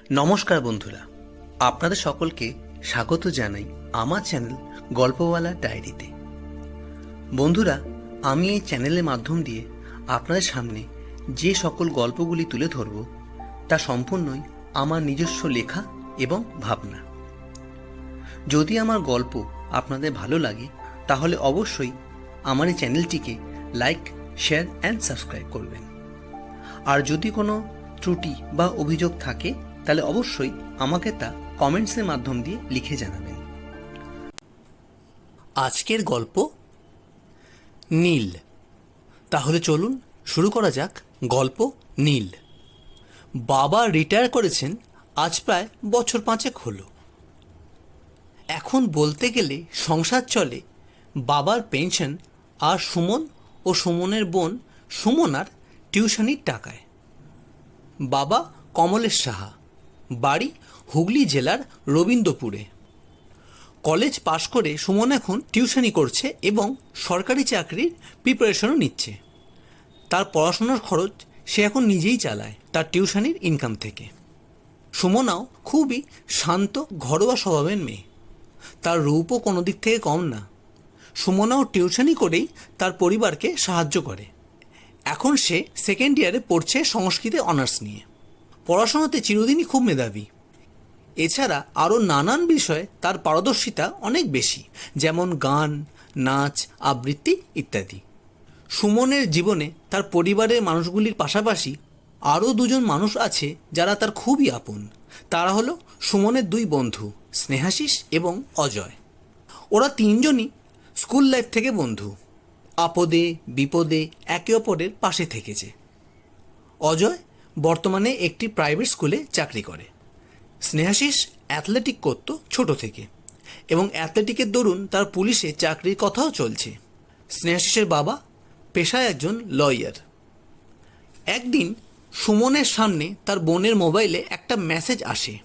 নমস্কার বন্ধুরা, আপনাদের সকলকে স্বাগত জানাই আমার চ্যানেল গল্পওয়ালা ডায়েরিতে। বন্ধুরা, আমি এই চ্যানেলের মাধ্যম দিয়ে আপনাদের সামনে যে সকল গল্পগুলি তুলে ধরব তা সম্পূর্ণই আমার নিজস্ব লেখা এবং ভাবনা। যদি আমার গল্প আপনাদের ভালো লাগে তাহলে অবশ্যই আমার এই চ্যানেলটিকে লাইক, শেয়ার অ্যান্ড সাবস্ক্রাইব করবেন। আর যদি কোনো ত্রুটি বা অভিযোগ থাকে তাহলে অবশ্যই আমাকে তা কমেন্টসের মাধ্যম দিয়ে লিখে জানাবেন। আজকের গল্প নীল। তাহলে চলুন শুরু করা যাক গল্প নীল। বাবা রিটায়ার করেছেন আজ প্রায় বছর 5 হলো। এখন বলতে গেলে সংসার চলে বাবার পেনশন আর সুমন ও সুমনের বোন সুমনার টিউশনির টাকায়। বাবা কমলেশ সাহা, বাড়ি হুগলি জেলার রবীন্দ্রপুরে। কলেজ পাশ করে সুমন এখন টিউশনি করছে এবং সরকারি চাকরির প্রিপারেশনও নিচ্ছে। তার পড়াশোনার খরচ সে এখন নিজেই চালায় তার টিউশনির ইনকাম থেকে। সুমনাও খুবই শান্ত ঘরোয়া স্বভাবের মেয়ে। তার রূপও কোনো দিক থেকে কম না। সুমনাও টিউশনি করেই তার পরিবারকে সাহায্য করে। এখন সে সেকেন্ড ইয়ারে পড়ছে সংস্কৃতে অনার্স নিয়ে। পড়াশোনাতে চিরদিনই খুব মেধাবী। এছাড়া আরও নানান বিষয়ে তার পারদর্শিতা অনেক বেশি, যেমন গান, নাচ, আবৃত্তি ইত্যাদি। সুমনের জীবনে তার পরিবারের মানুষগুলির পাশাপাশি আরও দুজন মানুষ আছে যারা তার খুবই আপন। তারা হলো সুমনের 2 বন্ধু, স্নেহাশিস এবং অজয়। ওরা 3জনই স্কুল লাইফ থেকে বন্ধু। আপদে বিপদে একে অপরের পাশে থেকেছে। অজয় বর্তমানে একটি প্রাইভেট স্কুলে চাকরি করে। স্নেহাশিস অ্যাথলেটিক করত ছোট থেকে এবং অ্যাথলেটিকের দরুন তার পুলিশে চাকরির কথাও চলছে। স্নেহাশিসের বাবা পেশায় একজন লয়ার। একদিন সুমনের সামনে তার বোনের মোবাইলে একটা মেসেজ আসে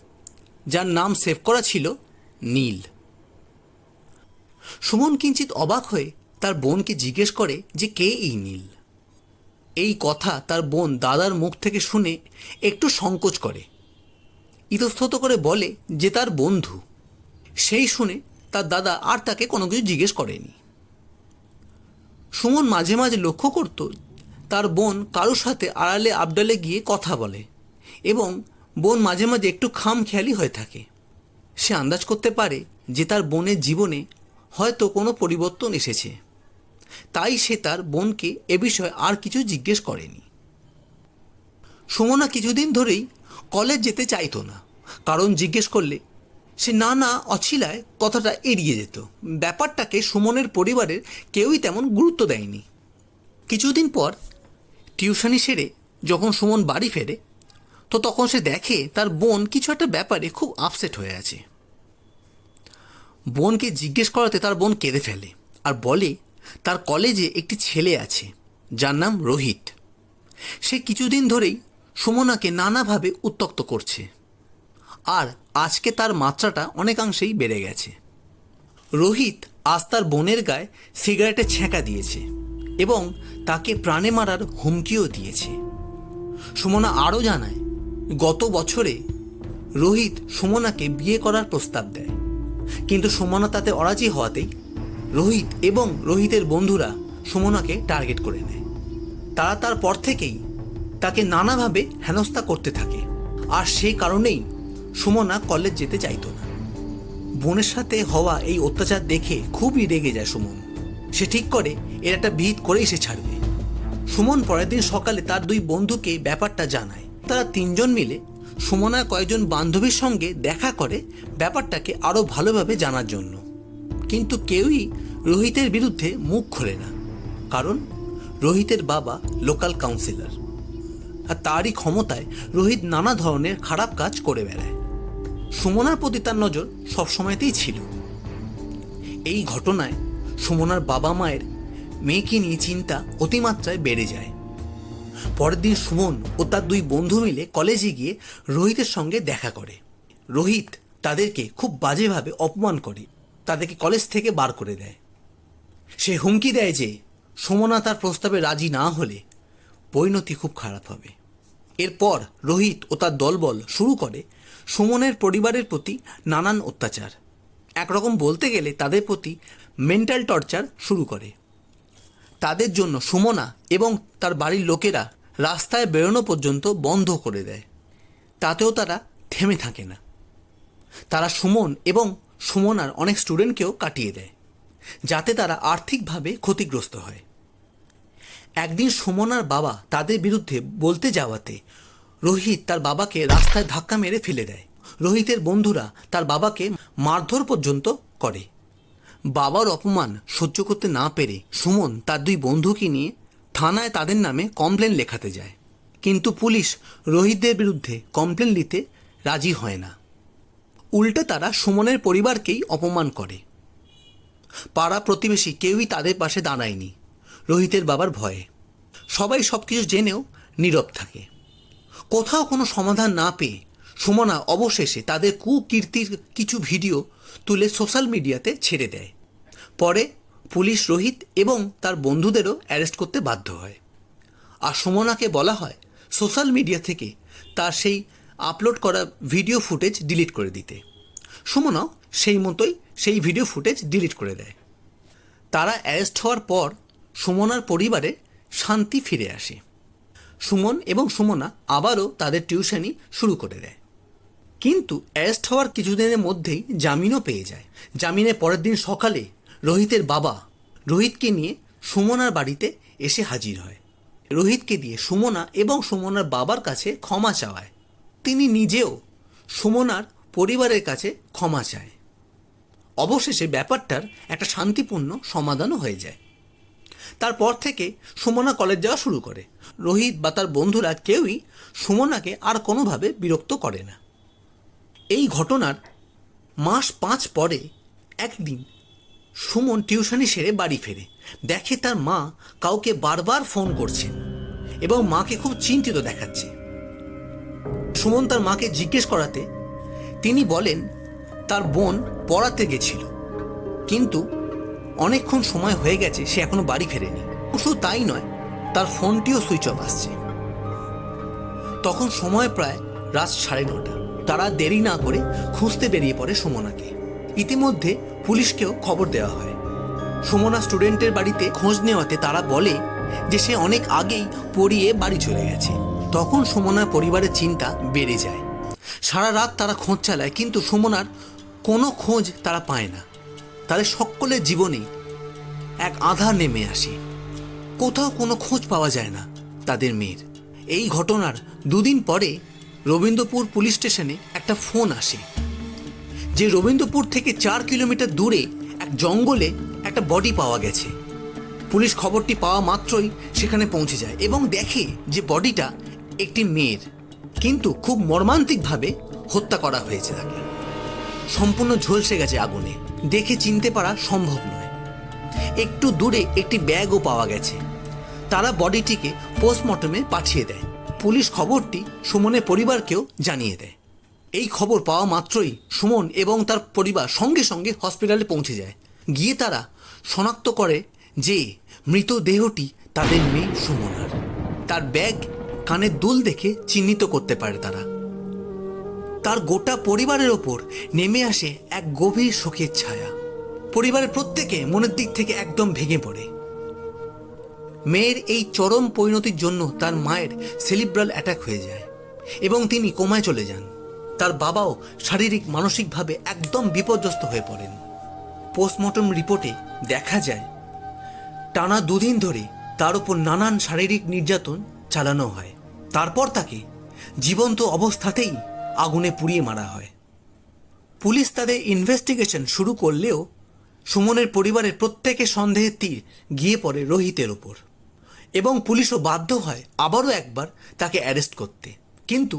যার নাম সেভ করা ছিল নীল। সুমন কিঞ্চিত অবাক হয়ে তার বোনকে জিজ্ঞেস করে যে কে এই নীল। এই কথা তার বোন দাদার মুখ থেকে শুনে একটু সংকোচ করে, ইতস্তত করে বলে যে তার বন্ধু। সেই শুনে তার দাদা আর তাকে কোনো কিছু জিজ্ঞেস করেনি। সুমন মাঝে মাঝে লক্ষ্য করত তার বোন কারোর সাথে আড়ালে আবডালে গিয়ে কথা বলে এবং বোন মাঝে মাঝে একটু খামখেয়ালি হয়ে থাকে। সে আন্দাজ করতে পারে যে তার বোনের জীবনে হয়তো কোনো পরিবর্তন এসেছে, তাই সে তার বোনকে এ বিষয়ে আর কিছু জিজ্ঞেস করেনি। সুমনা কিছুদিন ধরেই কলেজ যেতে চাইতো না, কারণ জিজ্ঞেস করলে সে না অছিলায় কথাটা এড়িয়ে যেত। ব্যাপারটাকে সুমনের পরিবারের কেউই তেমন গুরুত্ব দেয়নি। কিছুদিন পর টিউশনি সেরে যখন সুমন বাড়ি ফেরে তো তখন সে দেখে তার বোন কিছু একটা ব্যাপারে খুব আপসেট হয়ে আছে। বোনকে জিজ্ঞেস করাতে তার বোন কেঁদে ফেলে আর বলে তার কলেজে একটি ছেলে আছে যার নাম রোহিত। সে কিছুদিন ধরেই সুমনাকে নানাভাবে উত্ত্যক্ত করছে আর আজকে তার মাত্রাটা অনেকাংশেই বেড়ে গেছে। রোহিত আজ তার বোনের গায়ে সিগারেটের ছ্যাঁকা দিয়েছে এবং তাকে প্রাণে মারার হুমকিও দিয়েছে। সুমনা আরও জানায় গত বছরে রোহিত সুমনাকে বিয়ে করার প্রস্তাব দেয়, কিন্তু সুমনা তাতে অরাজি হওয়াতেই রোহিত এবং রোহিতের বন্ধুরা সুমনাকে টার্গেট করে নেয়। তারা তারপর থেকেই তাকে নানাভাবে হেনস্থা করতে থাকে আর সেই কারণেই সুমনা কলেজ যেতে চাইতো না। বোনের সাথে হওয়া এই অত্যাচার দেখে খুবই রেগে যায় সুমন। সে ঠিক করে এর একটা বিহিত করেই সে ছাড়বে। সুমন পরের দিন সকালে তার 2 বন্ধুকে ব্যাপারটা জানায়। তারা 3জন মিলে সুমনার কয়েকজন বান্ধবীর সঙ্গে দেখা করে ব্যাপারটাকে আরও ভালোভাবে জানার জন্য, কিন্তু কেউই রোহিতের বিরুদ্ধে মুখ খোলে না, কারণ রোহিতের বাবা লোকাল কাউন্সিলর আর তারই ক্ষমতায় রোহিত নানা ধরনের খারাপ কাজ করে বেড়ায়। সুমনার প্রতি তার নজর সবসময়তেই ছিল। এই ঘটনায় সুমনার বাবা মায়ের মেয়েকে নিয়ে চিন্তা অতিমাত্রায় বেড়ে যায়। পরের দিন সুমন ও তার 2 বন্ধু মিলে কলেজে গিয়ে রোহিতের সঙ্গে দেখা করে। রোহিত তাদেরকে খুব বাজেভাবে অপমান করে, তাদেরকে কলেজ থেকে বার করে দেয়। সে হুমকি দেয় যে সুমনা তার প্রস্তাবে রাজি না হলে পরিণতি খুব খারাপ হবে। এরপর রোহিত ও তার দলবল শুরু করে সুমনের পরিবারের প্রতি নানান অত্যাচার, একরকম বলতে গেলে তাদের প্রতি মেন্টাল টর্চার শুরু করে। তাদের জন্য সুমনা এবং তার বাড়ির লোকেরা রাস্তায় বেরোনো পর্যন্ত বন্ধ করে দেয়। তাতেও তারা থেমে থাকে না। তারা সুমন এবং সুমনার অনেক স্টুডেন্টকেও কাটিয়ে দেয়, যাতে তারা আর্থিকভাবে ক্ষতিগ্রস্ত হয়। একদিন সুমনার বাবা তাদের বিরুদ্ধে বলতে যাওয়াতে রোহিত তার বাবাকে রাস্তায় ধাক্কা মেরে ফেলে দেয়। রোহিতের বন্ধুরা তার বাবাকে মারধর পর্যন্ত করে। বাবার অপমান সহ্য করতে না পেরে সুমন তার দুই বন্ধুকে নিয়ে থানায় তাদের নামে কমপ্লেন লেখাতে যায়, কিন্তু পুলিশ রোহিতদের বিরুদ্ধে কমপ্লেন নিতে রাজি হয় না। উল্টে তারা সুমনের পরিবারকেই অপমান করে। পাড়া প্রতিবেশী কেউই তাদের পাশে দাঁড়ায়নি রোহিতের বাবার ভয়ে। সবাই সব কিছু জেনেও নীরব থাকে। কোথাও কোনো সমাধান না পেয়ে সুমনা অবশেষে তাদের কুকীর্তির কিছু ভিডিও তুলে সোশ্যাল মিডিয়াতে ছেড়ে দেয়। পরে পুলিশ রোহিত এবং তার বন্ধুদেরও অ্যারেস্ট করতে বাধ্য হয়। আর সুমনাকে বলা হয় সোশ্যাল মিডিয়া থেকে তার সেই আপলোড করা ভিডিও ফুটেজ ডিলিট করে দিতে। সুমনাও সেই মতোই সেই ভিডিও ফুটেজ ডিলিট করে দেয়। তারা অ্যারেস্ট হওয়ার পর সুমনার পরিবারে শান্তি ফিরে আসে। সুমন এবং সুমনা আবারও তাদের টিউশনি শুরু করে দেয়। কিন্তু অ্যারেস্ট হওয়ার কিছুদিনের মধ্যেই জামিনও পেয়ে যায়। জামিনের পরের দিন সকালে রোহিতের বাবা রোহিতকে নিয়ে সুমনার বাড়িতে এসে হাজির হয়। রোহিতকে দিয়ে সুমনা এবং সুমনার বাবার কাছে ক্ষমা চাওয়ায়। তিনি নিজেও সুমনার পরিবারের কাছে ক্ষমা চায়। অবশেষে ব্যাপারটার একটা শান্তিপূর্ণ সমাধানও হয়ে যায়। তারপর থেকে সুমনা কলেজ যাওয়া শুরু করে। রোহিত বা তার বন্ধুরা কেউই সুমনাকে আর কোনোভাবে বিরক্ত করে না। এই ঘটনার মাস 5 পরে একদিন সুমন টিউশনি সেরে বাড়ি ফেরে। দেখে তার মা কাউকে বারবার ফোন করছেন এবং মাকে খুব চিন্তিত দেখাচ্ছে। সুমন তার মাকে জিজ্ঞেস করাতে তিনি বলেন তার বোন পড়াতে গেছিল, কিন্তু অনেকক্ষণ সময় হয়ে গেছে, সে এখনো বাড়ি ফেরেনি। শুধু তাই নয়, তার ফোনটিও সুইচ অফ আসছে। তখন সময় প্রায় রাত 9:30। তারা দেরি না করে খুঁজতে বেরিয়ে পড়ে সুমনাকে। ইতিমধ্যে পুলিশকেও খবর দেওয়া হয়। সুমনা স্টুডেন্টের বাড়িতে খোঁজ নেওয়াতে তারা বলে যে সে অনেক আগেই পড়িয়ে বাড়ি চলে গেছে। তখন সুমনার পরিবারের চিন্তা বেড়ে যায়। সারা রাত তারা খোঁজ চালায়, কিন্তু সুমনার কোনো খোঁজ তারা পায় না। তাদের সকলের জীবনে এক আঁধার নেমে আসে। কোথাও কোনো খোঁজ পাওয়া যায় না তাদের মেয়ের। এই ঘটনার 2 দিন পরে রবীন্দ্রপুর পুলিশ স্টেশনে একটা ফোন আসে যে রবীন্দ্রপুর থেকে 4 কিলোমিটার দূরে এক জঙ্গলে একটা বডি পাওয়া গেছে। পুলিশ খবরটি পাওয়া মাত্রই সেখানে পৌঁছে যায় এবং দেখে যে বডিটা একটি মেয়ের, কিন্তু খুব মর্মান্তিকভাবে হত্যা করা হয়েছে তাকে। সম্পূর্ণ ঝলসে গেছে আগুনে, দেখে চিনতে পারা সম্ভব নয়। একটু দূরে একটি ব্যাগও পাওয়া গেছে। তারা বডিটিকে পোস্টমর্টমে পাঠিয়ে দেয়। পুলিশ খবরটি সুমনের পরিবারকেও জানিয়ে দেয়। এই খবর পাওয়া মাত্রই সুমন এবং তার পরিবার সঙ্গে সঙ্গে হসপিটালে পৌঁছে যায়। গিয়ে তারা শনাক্ত করে যে মৃতদেহটি তাদের মেয়ে সুমনার। তার ব্যাগ, কানের দুল দেখে চিহ্নিত করতে পারে তারা। তার গোটা পরিবারের ওপর নেমে আসে এক গভীর শোকের ছায়া। পরিবারের প্রত্যেকে মনের দিক থেকে একদম ভেঙে পড়ে। মেয়ের এই চরম পরিণতির জন্য তার মায়ের সেরিব্রাল অ্যাটাক হয়ে যায় এবং তিনি কোমায় চলে যান। তার বাবাও শারীরিক মানসিকভাবে একদম বিপর্যস্ত হয়ে পড়েন। পোস্টমর্টম রিপোর্টে দেখা যায় টানা 2 দিন ধরে তার উপর নানান শারীরিক নির্যাতন চালানো হয়। তারপর তাকে জীবন্ত অবস্থাতেই আগুনে পুড়িয়ে মারা হয়। পুলিশ তাদের ইনভেস্টিগেশন শুরু করলেও সুমনের পরিবারের প্রত্যেকের সন্দেহের তীর গিয়ে পড়ে রোহিতের ওপর এবং পুলিশও বাধ্য হয় আবারও একবার তাকে অ্যারেস্ট করতে। কিন্তু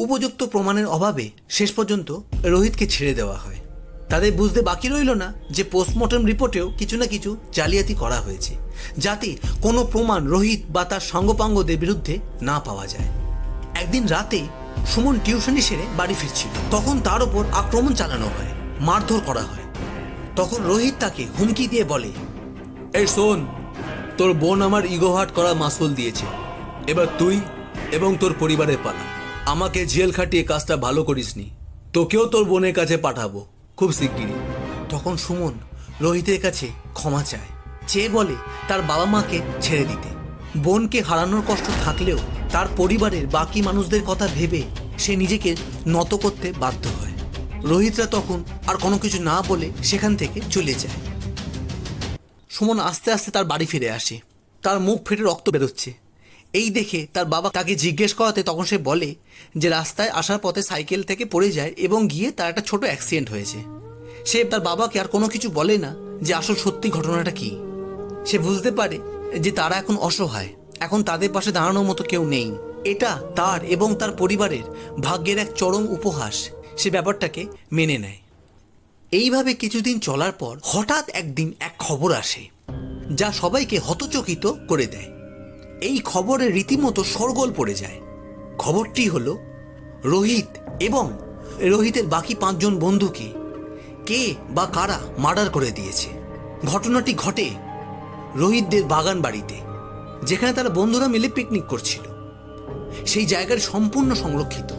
উপযুক্ত প্রমাণের অভাবে শেষ পর্যন্ত রোহিতকে ছেড়ে দেওয়া হয়। তাদের বুঝতে বাকি রইল না যে পোস্টমর্টম রিপোর্টেও কিছু না কিছু জালিয়াতি করা হয়েছে, যাতে কোনো প্রমাণ রোহিত বা তার সাঙ্গপাঙ্গদের বিরুদ্ধে না পাওয়া যায়। একদিন রাতে সুমন টিউশনি সেরে বাড়ি ফিরছিল। তখন তার ওপর আক্রমণ চালানো হয়, মারধর করা হয়। তখন রোহিত তাকে হুমকি দিয়ে বলে, এই শোন, তোর বোন আমার ইগো হার্ট করার মাসুল দিয়েছে, এবার তুই এবং তোর পরিবারের পালা। আমাকে জেল খাটিয়ে কাজটা ভালো করিসনি, তোকেও তোর বোনের কাছে পাঠাবো খুব শিগগিরই। তখন সুমন রোহিতের কাছে ক্ষমা চায়, চেয়ে বলে তার বাবা মাকে ছেড়ে দিতে। বোনকে হারানোর কষ্ট থাকলেও তার পরিবারের বাকি মানুষদের কথা ভেবে সে নিজেকে নত করতে বাধ্য হয়। রোহিতরা তখন আর কোনো কিছু না বলে সেখান থেকে চলে যায়। সুমন আস্তে আস্তে তার বাড়ি ফিরে আসে। তার মুখ ফেটে রক্ত বেরোচ্ছে। এই দেখে তার বাবা তাকে জিজ্ঞেস করাতে তখন সে বলে যে রাস্তায় আসার পথে সাইকেল থেকে পড়ে যায় এবং গিয়ে তার একটা ছোট অ্যাক্সিডেন্ট হয়েছে। সে তার বাবাকে আর কোনো কিছু বলে না যে আসল সত্যি ঘটনাটা কি। সে বুঝতে পারে যে তারা এখন অসহায়, এখন তাদের পাশে দাঁড়ানোর মতো কেউ নেই। এটা তার এবং তার পরিবারের ভাগ্যের এক চরম উপহাস। সে ব্যাপারটাকে মেনে নেয়। এইভাবে কিছুদিন চলার পর হঠাৎ একদিন এক খবর আসে যা সবাইকে হতচকিত করে দেয়। এই খবরে রীতিমতো শোরগোল পড়ে যায়। খবরটি হলো রোহিত এবং রোহিতের বাকি 5 জন বন্ধুকে কে বা কারা মার্ডার করে দিয়েছে। ঘটনাটি ঘটে রোহিতদের বাগান বাড়িতে, যেখানে তারা বন্ধুরা মিলে পিকনিক করছিল। সেই জায়গার সম্পূর্ণ সংরক্ষিত,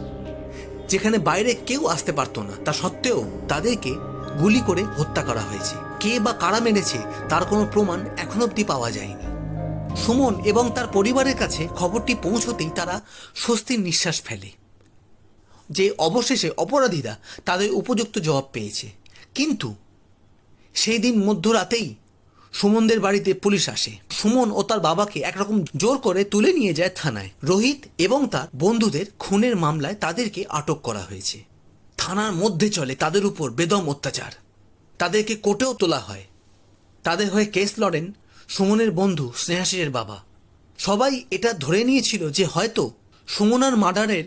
যেখানে বাইরে কেউ আসতে পারত না। তা সত্ত্বেও তাদেরকে গুলি করে হত্যা করা হয়েছে। কে বা কারা মেরেছে তার কোনো প্রমাণ এখনো অবধি পাওয়া যায়নি। সুমন এবং তার পরিবারের কাছে খবরটি পৌঁছতেই তারা স্বস্তির নিঃশ্বাস ফেলে যে অবশেষে অপরাধীরা তাদের উপযুক্ত জবাব পেয়েছে। কিন্তু সেই দিন মধ্যরাতেই সুমনদের বাড়িতে পুলিশ আসে। সুমন ও তার বাবাকে একরকম জোর করে তুলে নিয়ে যায় থানায়। রোহিত এবং তার বন্ধুদের খুনের মামলায় তাদেরকে আটক করা হয়েছে। থানার মধ্যে চলে তাদের উপর বেদম অত্যাচার। তাদেরকে কোর্টেও তোলা হয়। তাদের হয়ে কেস লড়েন সুমনের বন্ধু স্নেহাশিসের বাবা। সবাই এটা ধরে নিয়েছিল যে হয়তো সুমনার মার্ডারের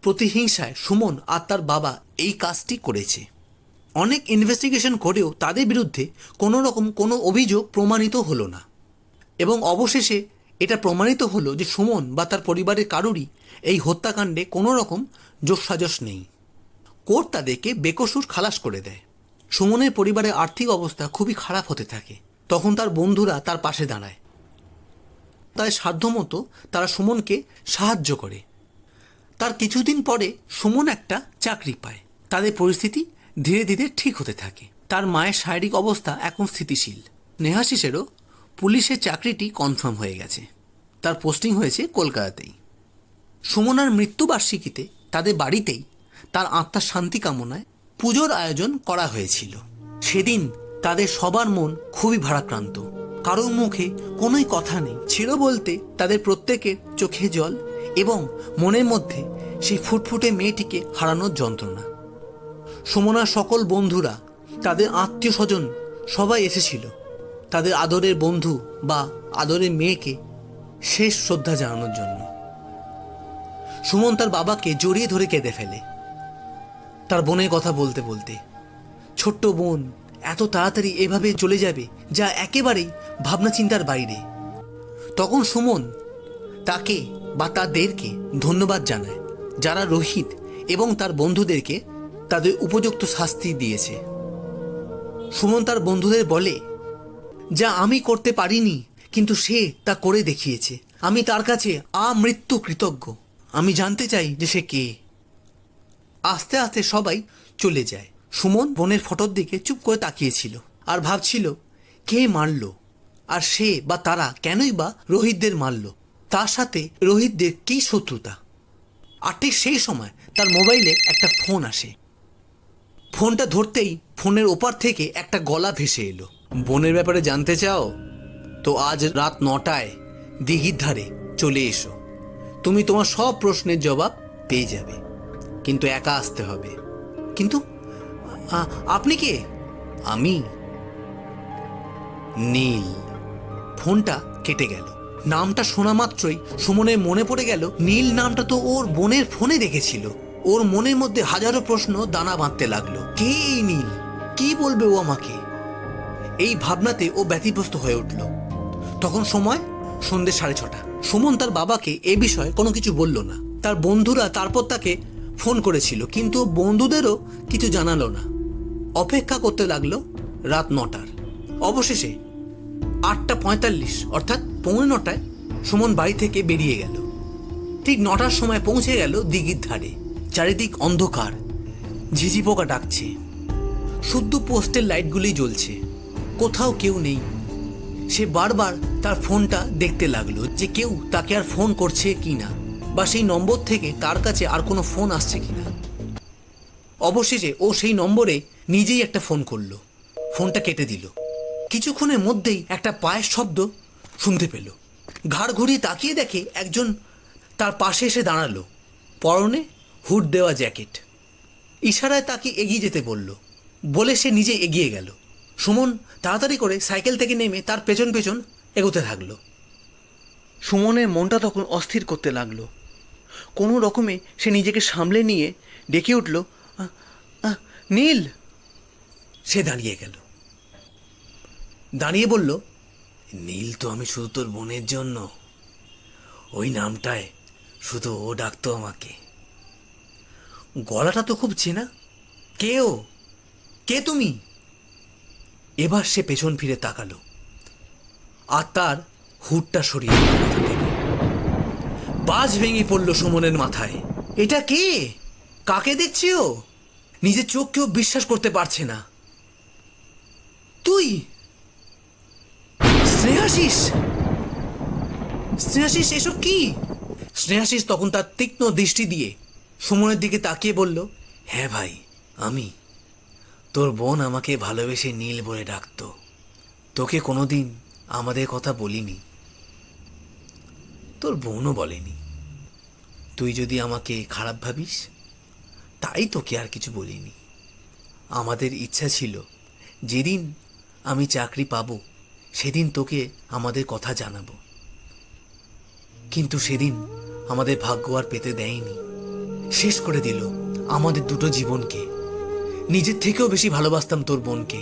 প্রতিহিংসায় সুমন আর তার বাবা এই কাজটি করেছে। অনেক ইনভেস্টিগেশন করেও তাদের বিরুদ্ধে কোনো রকম কোনো অভিযোগ প্রমাণিত হলো না এবং অবশেষে এটা প্রমাণিত হলো যে সুমন বা তার পরিবারের কারোরই এই হত্যাকাণ্ডে কোনো রকম যোগসাজশ নেই। কোর্ট তাদেরকে বেকসুর খালাস করে দেয়। সুমনের পরিবারের আর্থিক অবস্থা খুবই খারাপ হতে থাকে। তখন তার বন্ধুরা তার পাশে দাঁড়ায়। তাই সাধ্যমতো তারা সুমনকে সাহায্য করে। তার কিছুদিন পরে সুমন একটা চাকরি পায়। তাদের পরিস্থিতি ধীরে ধীরে ঠিক হতে থাকে। তার মায়ের শারীরিক অবস্থা এখন স্থিতিশীল। স্নেহাশিসেরও পুলিশের চাকরিটি কনফার্ম হয়ে গেছে। তার পোস্টিং হয়েছে কলকাতাতেই। সুমনার মৃত্যুবার্ষিকীতে তাদের বাড়িতেই তার আত্মার শান্তি কামনায় পুজোর আয়োজন করা হয়েছিল। সেদিন তাদের সবার মন খুবই ভারাক্রান্ত। কারোর মুখে কোনোই কথা নেই ছিল বলতে তাদের প্রত্যেকের চোখে জল এবং মনের মধ্যে সেই ফুটফুটে মেয়েটিকে হারানোর যন্ত্রণা। সুমনার সকল বন্ধুরা, তাদের আত্মীয় স্বজন সবাই এসেছিল তাদের আদরের বন্ধু বা আদরের মেয়েকে শেষ শ্রদ্ধা জানানোর জন্য। সুমন তার বাবাকে জড়িয়ে ধরে কেঁদে ফেলে তার বোনের কথা বলতে বলতে। ছোট্ট বোন এত তাড়াতাড়ি এভাবে চলে যাবে যা একেবারেই ভাবনা চিন্তার বাইরে। তখন সুমন তাকে বা তাদেরকে ধন্যবাদ জানায় যারা রোহিত এবং তার বন্ধুদেরকে তাদের উপযুক্ত শাস্তি দিয়েছে। সুমন তার বন্ধুদের বলে, যা আমি করতে পারিনি কিন্তু সে তা করে দেখিয়েছে। আমি তার কাছে আমৃত্যু কৃতজ্ঞ। আমি জানতে চাই যে সে কে। আস্তে আস্তে সবাই চলে যায়। সুমন বোনের ফটোর দিকে চুপ করে তাকিয়েছিল আর ভাবছিল কে মারল আর সে বা তারা কেনই বা রোহিতদের মারল, তার সাথে রোহিতদের কী শত্রুতা। আর ঠিক সেই সময় তার মোবাইলে একটা ফোন আসে। ফোনটা ধরতেই ফোনের ওপার থেকে একটা গলা ভেসে এলো। বোনের ব্যাপারে জানতে চাও তো আজ রাত 9টায় দিঘির ধারে চলে এসো। তুমি তোমার সব প্রশ্নের জবাব পেয়ে যাবে, কিন্তু একা আসতে হবে। কিন্তু আপনি কে? আমি নীল। ফোনটা কেটে গেল। নামটা শোনা মাত্রই সুমনের মনে পড়ে গেল নীল নামটা তো ওর বোনের ফোনে দেখেছিল। ওর মনের মধ্যে হাজারো প্রশ্ন দানা বাঁধতে লাগলো। কে এই নীল? কি বলবে ও আমাকে? এই ভাবনাতে ও ব্যতিব্যস্ত হয়ে উঠল। তখন সময় সন্ধ্যে 6:30। সুমন তার বাবাকে এ বিষয়ে কোনো কিছু বলল না। তার বন্ধুরা তারপর তাকে ফোন করেছিল কিন্তু বন্ধুদেরও কিছু জানালো না। অপেক্ষা করতে লাগলো রাত 9টার। অবশেষে 8:45 অর্থাৎ 9:15 সুমন বাড়ি থেকে বেরিয়ে গেল। ঠিক 9টার সময় পৌঁছে গেল দিঘির ধারে। চারিদিক অন্ধকার, ঝিঝি পোকা ডাকছে, শুদ্ধ পোস্টের লাইটগুলি জ্বলছে, কোথাও কেউ নেই। সে বারবার তার ফোনটা দেখতে লাগলো যে কেউ তাকে আর ফোন করছে কিনা, বা সেই নম্বর থেকে তার কাছে আর কোনো ফোন আসছে কিনা। অবশেষে ও সেই নম্বরে নিজেই একটা ফোন করলো, ফোনটা কেটে দিল। কিছুক্ষণের মধ্যেই একটা পায়ের শব্দ শুনতে পেল। ঘাড় ঘুরিয়ে তাকিয়ে দেখে একজন তার পাশে এসে দাঁড়ালো, পরনে হুড দেওয়া জ্যাকেট। ইশারায় তাকে এগিয়ে যেতে বলল, বলে সে নিজে এগিয়ে গেল। সুমন তাড়াতাড়ি করে সাইকেল থেকে নেমে তার পেছন পেছন এগোতে থাকলো। সুমনের মনটা তখন অস্থির করতে লাগলো। কোনো রকমে সে নিজেকে সামলে নিয়ে ডেকে উঠল, নীল। সে দাঁড়িয়ে গেল, দাঁড়িয়ে বলল, নীল তো আমি শুধু তোর বোনের জন্য। ওই নামটায় শুধু ও ডাকতো আমাকে। গলাটা তো খুব চেনা। কে ও? কে তুমি? এবার সে পেছন ফিরে তাকালো আর তার হুডটা সরিয়ে দিল মাথা থেকে। বাজ ভেঙে পড়ল সুমনের মাথায়। এটা কে? কাকে দেখছি ও? নিজের চোখকেও বিশ্বাস করতে পারছে না। তুই স্নেহাশিস? স্নেহাশিস, এসব কি? স্নেহাশিস তখন তার তীক্ষ্ণ দৃষ্টি দিয়ে সুমনের দিকে তাকিয়ে বলল, হ্যাঁ ভাই, আমি। তোর বোন আমাকে ভালোবেসে নীল বলে ডাকতো। তোকে কোনোদিন আমাদের কথা বলিনি, তোর বোনও বলেনি। তুই যদি আমাকে খারাপ ভাবিস তাই তোকে আর কিছু বলিনি। আমাদের ইচ্ছা ছিল যেদিন আমি চাকরি পাবো সেদিন তোকে আমাদের কথা জানাবো, কিন্তু সেদিন আমাদের ভাগ্য আর পেতে দেয়নি। শেষ করে দিল আমাদের দুটো জীবনকে। নিজের থেকেও বেশি ভালোবাসতাম তোর বোনকে।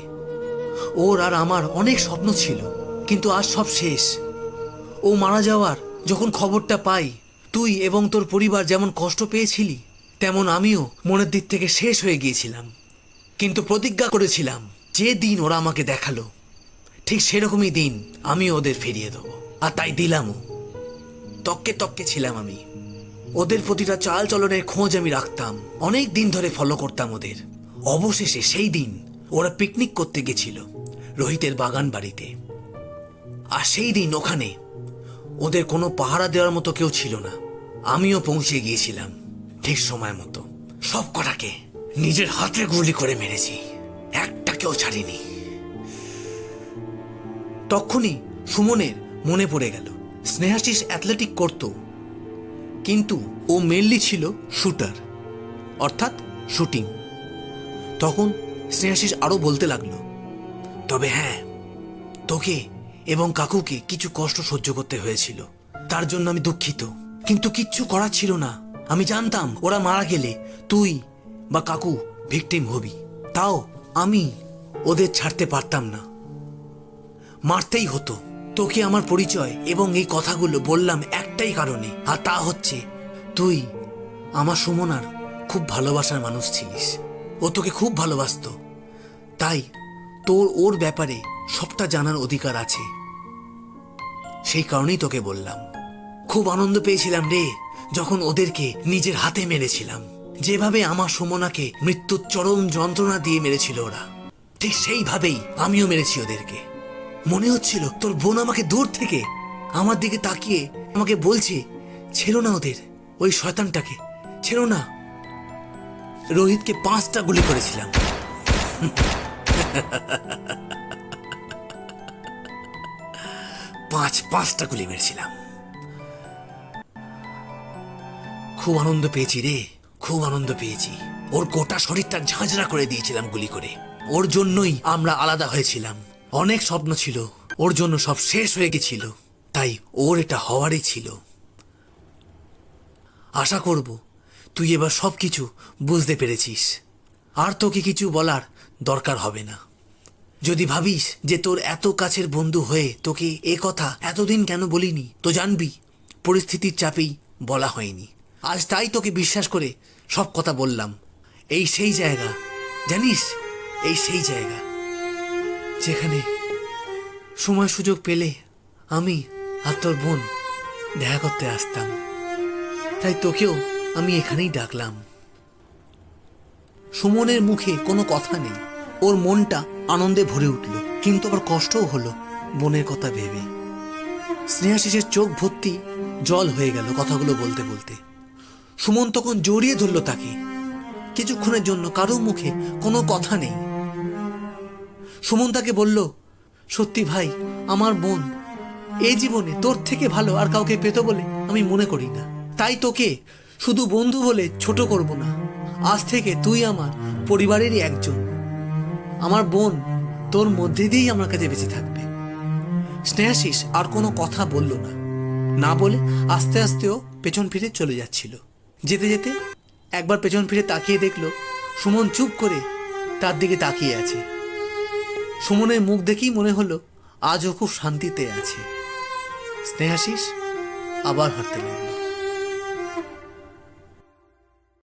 ওর আর আমার অনেক স্বপ্ন ছিল, কিন্তু আজ সব শেষ। ও মারা যাওয়ার যখন খবরটা পাই, তুই এবং তোর পরিবার যেমন কষ্ট পেয়েছিলি, তেমন আমিও মনের দিক থেকে শেষ হয়ে গিয়েছিলাম। কিন্তু প্রতিজ্ঞা করেছিলাম যে দিন ওরা আমাকে দেখালো ঠিক সেরকমই দিন আমি ওদের ফিরিয়ে দেবো, আর তাই দিলামও। তককে তককে ছিলাম আমি। ওদের প্রতিটা চাল চলনের খোঁজ আমি রাখতাম, অনেক দিন ধরে ফলো করতাম ওদের। অবশেষে সেই দিন ওরা পিকনিক করতে গেছিল রোহিতের বাগান বাড়িতে। আর সেই দিন ওখানে ওদের কোনো পাহারা দেওয়ার মতো কেউ ছিল না। আমিও পৌঁছে গিয়েছিলাম ঠিক সময় মতো। সব কটাকে নিজের হাতে গুলি করে মেরেছি, একটাকেও ছাড়িনি। তখনই সুমনের মনে পড়ে গেল স্নেহাশিস অ্যাথলেটিক করত, কিন্তু ও মেনলি ছিল শুটার, অর্থাৎ শুটিং। তখন স্নেহাশিস আরো বলতে লাগলো, তবে হ্যাঁ, তোকে এবং কাকুকে কিছু কষ্ট সহ্য করতে হয়েছিল, তার জন্য আমি দুঃখিত। কিন্তু কিচ্ছু করার ছিল না। আমি জানতাম ওরা মারা গেলে তুই বা কাকু ভিকটিম হবি, তাও আমি ওদের ছাড়তে পারতাম না, মারতেই হতো। তোকে আমার পরিচয় এবং এই কথাগুলো বললাম একটাই কারণে, আর তা হচ্ছে তুই আমার সুমনার খুব ভালোবাসার মানুষ ছিলিস। ও তোকে খুব ভালোবাসতো, তাই তোর ওর ব্যাপারে সবটা জানার অধিকার আছে। সেই কারণেই তোকে বললাম। খুব আনন্দ পেয়েছিলাম রে যখন ওদেরকে নিজের হাতে মেরেছিলাম। যেভাবে আমার সুমনাকে মৃত্যুর চরম যন্ত্রণা দিয়ে মেরেছিল ওরা, ঠিক সেইভাবেই আমিও মেরেছি ওদেরকে। মনে হচ্ছিল তোর বোন আমাকে দূর থেকে আমার দিকে তাকিয়ে আমাকে বলছে, ছেড়ো না ওদের, ওই শয়তানটাকে ছেড়ো না। রোহিতকে 5টা গুলি করেছিলাম। পাঁচটা গুলি মেরেছিলাম। খুব আনন্দ পেয়েছি রে, খুব আনন্দ পেয়েছি। ওর গোটা শরীরটা ঝাঁঝরা করে দিয়েছিলাম গুলি করে। ওর জন্যই আমরা আলাদা হয়েছিলাম। অনেক স্বপ্ন ছিল, ওর জন্য সব শেষ হয়ে গেছিল, তাই ওর এটা হওয়ারই ছিল। আশা করব তুই এবার সবকিছু বুঝতে পেরেছিস, আর তোকে কিছু বলার দরকার হবে না। যদি ভাবিস যে তোর এত কাছের বন্ধু হয়ে তোকে এ কথা এতদিন কেন বলিনি, তো জানবি পরিস্থিতির চাপেই বলা হয়নি। আজ তাই তোকে বিশ্বাস করে সব কথা বললাম। এই সেই জায়গা, জানিস, এই সেই জায়গা যেখানে সময় সুযোগ পেলে আমি আর তোর বোন দেখা করতে আসতাম। তাই তোকেও আমি এখানেই ডাকলাম। সুমনের মুখে কোনো কথা নেই, ওর মনটা আনন্দে ভরে উঠল, কিন্তু আবার কষ্টও হলো বোনের কথা ভেবে। স্নেহাশিসের চোখ ভর্তি জল হয়ে গেল কথাগুলো বলতে বলতে। সুমন তখন জড়িয়ে ধরল তাকে। কিছুক্ষণের জন্য কারো মুখে কোনো কথা নেই। সুমন তাকে বলল, সত্যি ভাই, আমার বোন এই জীবনে তোর থেকে ভালো আর কাউকে পেত বলে আমি মনে করি না। তাই তোকে শুধু বন্ধু বলে ছোট করব না। আজ থেকে তুই আমার পরিবারেরই একজন। আমার বোন তোর মধ্যে দিয়েই আমার কাছে বেঁচে থাকবে। স্নেহাশিস আর কোনো কথা বলল না, না বলে আস্তে আস্তেও পেছন ফিরে চলে যাচ্ছিল। যেতে যেতে একবার পেছন ফিরে তাকিয়ে দেখলো সুমন চুপ করে তার দিকে তাকিয়ে আছে। সুমনের মুখ দেখেই মনে হলো আজও খুব শান্তিতে আছে। স্নেহাশিস আবার হাঁটতে লাগলো।